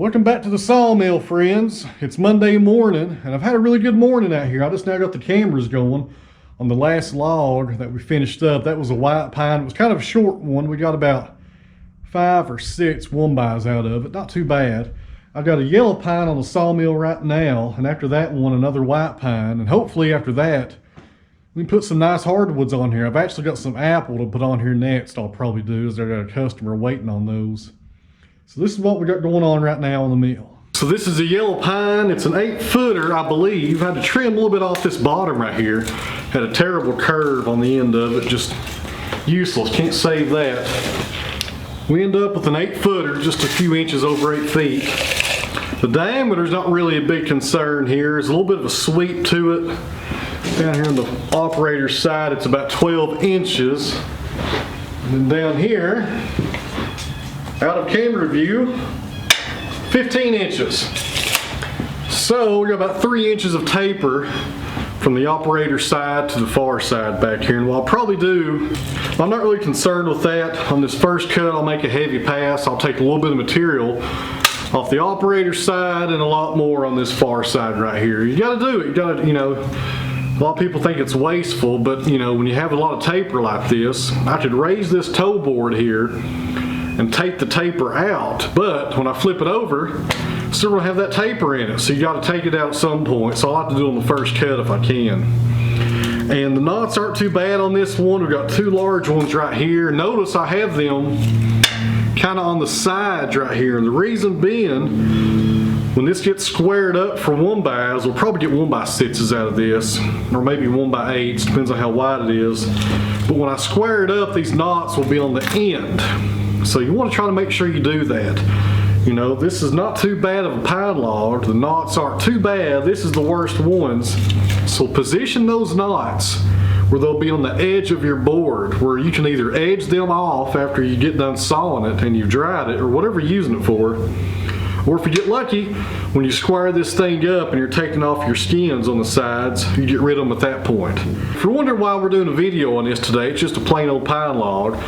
Welcome back to the sawmill, friends. It's Monday morning, and I've had a really good morning out here. I just now got the cameras going on the last log that we finished up. That was a white pine. It was kind of a short one. We got about 5 or 6 Wood-Mizer out of it. Not too bad. I've got a yellow pine on the sawmill right now, and after that one, another white pine. And hopefully after that, we can put some nice hardwoods on here. I've actually got some apple to put on here next. I'll probably do is I got a customer waiting on those. So this is what we got going on right now on the mill. So this is a yellow pine. It's an 8-footer, I believe. I had to trim a little bit off this bottom right here. Had a terrible curve on the end of it, just useless, can't save that. We end up with an 8-footer, just a few inches over 8 feet. The diameter is not really a big concern here. There's a little bit of a sweep to it. Down here on the operator's side, it's about 12 inches. And then down here, out of camera view, 15 inches. So we got about 3 inches of taper from the operator's side to the far side back here. And what I'll probably do, I'm not really concerned with that. On this first cut, I'll make a heavy pass. I'll take a little bit of material off the operator's side and a lot more on this far side right here. You gotta do it. You gotta, you know, a lot of people think it's wasteful, but you know, when you have a lot of taper like this, I could raise this toe board here and take the taper out, but when I flip it over, it's still gonna have that taper in it, so you gotta take it out at some point. So I like to do it on the first cut if I can. And the knots aren't too bad on this one. We've got 2 large ones right here. Notice I have them kind of on the sides right here, and the reason being, when this gets squared up for 1x, we'll probably get 1x6s out of this, or maybe 1x8s, depends on how wide it is. But when I square it up, these knots will be on the end. So you want to try to make sure you do that. You know, this is not too bad of a pine log. The knots aren't too bad. This is the worst ones. So position those knots where they'll be on the edge of your board, where you can either edge them off after you get done sawing it and you've dried it, or whatever you're using it for. Or if you get lucky, when you square this thing up and you're taking off your skins on the sides, you get rid of them at that point. If you're wondering why we're doing a video on this today, it's just a plain old pine log.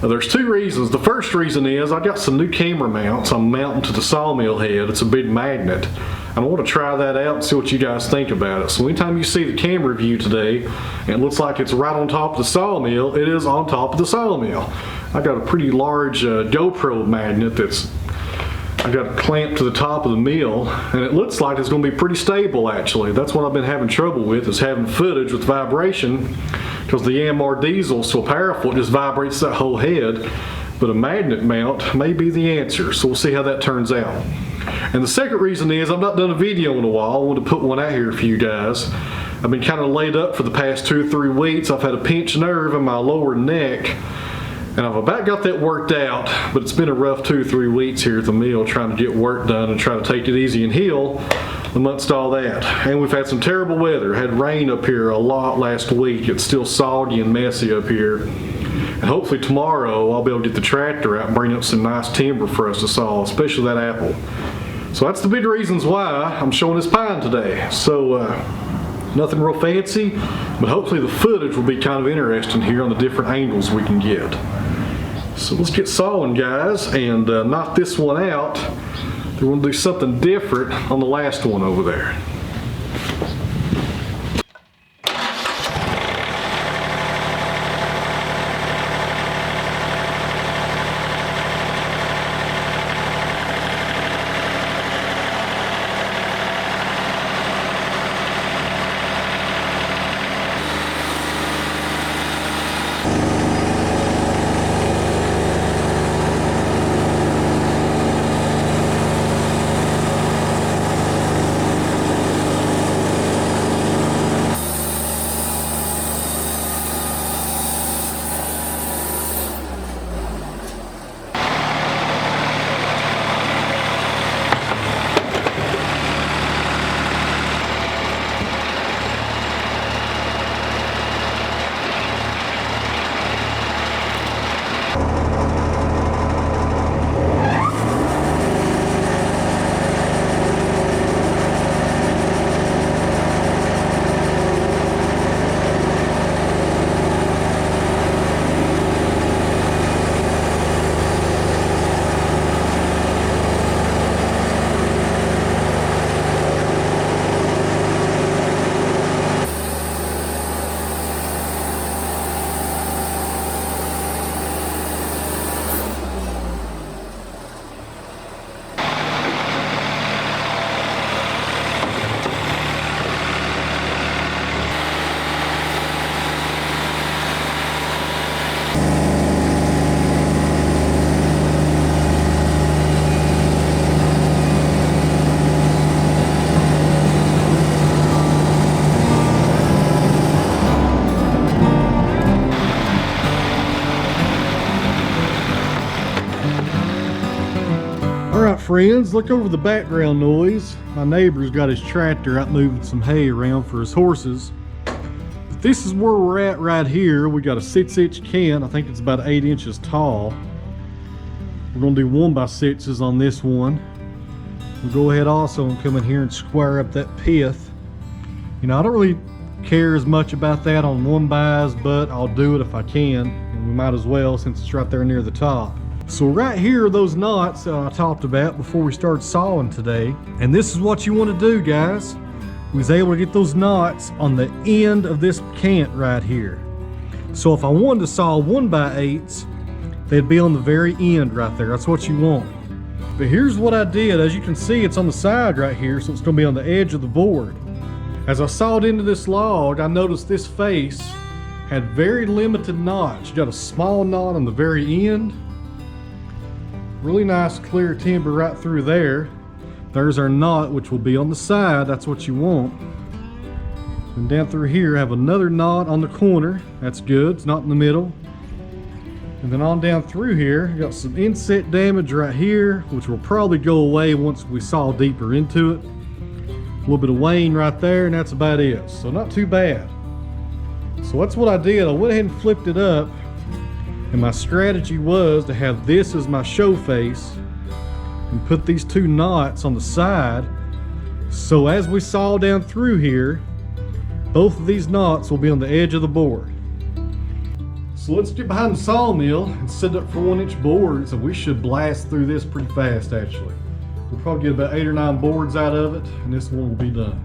There's 2 reasons. The first reason is I got some new camera mounts I'm mounting to the sawmill head. It's a big magnet. I want to try that out and see what you guys think about it. So anytime you see the camera view today and it looks like it's right on top of the sawmill, it is on top of the sawmill. I got a pretty large GoPro magnet that's I got it clamped to the top of the mill, and it looks like it's going to be pretty stable actually. That's what I've been having trouble with, is having footage with vibration, because the Yanmar diesel is so powerful it just vibrates that whole head. But a magnet mount may be the answer, so we'll see how that turns out. And the second reason is I've not done a video in a while. I wanted to put one out here for you guys. I've been kind of laid up for the past 2 or 3 weeks. I've had a pinched nerve in my lower neck, and I've about got that worked out, but it's been a rough 2 or 3 weeks here at the mill trying to get work done and try to take it easy and heal amongst all that. And we've had some terrible weather. Had rain up here a lot last week. It's still soggy and messy up here. And hopefully tomorrow I'll be able to get the tractor out and bring up some nice timber for us to saw, especially that apple. So that's the big reasons why I'm showing this pine today. So nothing real fancy, but hopefully the footage will be kind of interesting here on the different angles we can get. So let's get sawing, guys, and knock this one out. We're going to do something different on the last one over there. Alright friends, look over the background noise. My neighbor's got his tractor out moving some hay around for his horses. But this is where we're at right here. We got a 6-inch can. I think it's about 8 inches tall. We're going to do 1x6s on this one. We'll go ahead also and come in here and square up that pith. You know, I don't really care as much about that on 1x, but I'll do it if I can. And we might as well since it's right there near the top. So right here are those knots that I talked about before we started sawing today. And this is what you want to do, guys. We was able to get those knots on the end of this cant right here. So if I wanted to saw 1x8s, they'd be on the very end right there. That's what you want. But here's what I did. As you can see, it's on the side right here, so it's going to be on the edge of the board. As I sawed into this log, I noticed this face had very limited knots. You got a small knot on the very end. Really nice clear timber right through there. There's our knot, which will be on the side. That's what you want. And down through here, I have another knot on the corner. That's good. It's not in the middle. And then on down through here, got some insect damage right here, which will probably go away once we saw deeper into it. A little bit of wane right there, and that's about it. So not too bad. So that's what I did. I went ahead and flipped it up. And my strategy was to have this as my show face and put these 2 knots on the side. So as we saw down through here, both of these knots will be on the edge of the board. So let's get behind the sawmill and set up for 1-inch boards, and we should blast through this pretty fast actually. We'll probably get about 8 or 9 boards out of it, and this one will be done.